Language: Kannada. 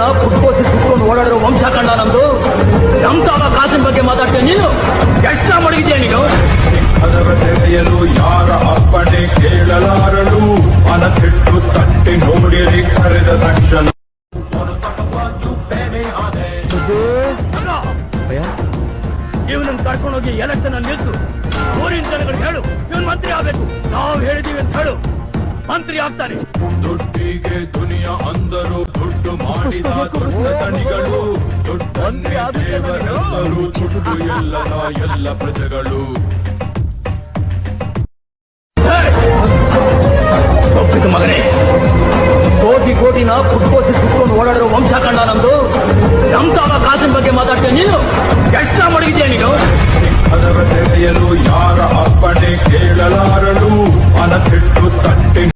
ದಿನ ಕುಟ್ಕೋಸಿ ಕುಟ್ಕೊಂಡು ಓಡಾಡಿರೋ ವಂಶ ಕಂಡ ನಮ್ದು. ನಮ್ತಾವ ಕಾಸಿನ ಬಗ್ಗೆ ಮಾತಾಡ್ತೇನೆ ನೀನು. ಎಷ್ಟ ಮಡಗಿದ್ಯಾ ನೀನು? ತೆರೆಯಲು ಯಾರ ಅಪ್ಪಣೆ ಕೇಳಲಾರಳು. ಮನಸಿಟ್ಟು ತಟ್ಟಿ ನೋಡಿರಿ ಕರೆದ ತಕ್ಷಣ ಇವನನ್ನು ಕರ್ಕೊಂಡೋಗಿ ಎಲೆಕ್ಷನ್ ಅಲ್ಲಿ ನಿಲ್ಸು. ಊರಿನ ಜನಗಳಿಗೆ ಹೇಳು ಇವನ್ ಮಂತ್ರಿ ಆಗ್ಬೇಕು. ನಾವು ಹೇಳಿದೀವಿ ಅಂತ ಹೇಳು, ಮಂತ್ರಿ ಆಗ್ತಾನೆ. ದುಡ್ಡಿಗೆ ದುನಿಯಾ ಅಂದರು, ದುಡ್ಡು ಮಾಡಿದ ದೊಡ್ಡ ದಣಿಗಳು. ದುಡ್ಡನ್ನೇ ದೇವರೆಂದರು, ದುಡ್ಡು ಎಲ್ಲ ಪ್ರಜೆಗಳು.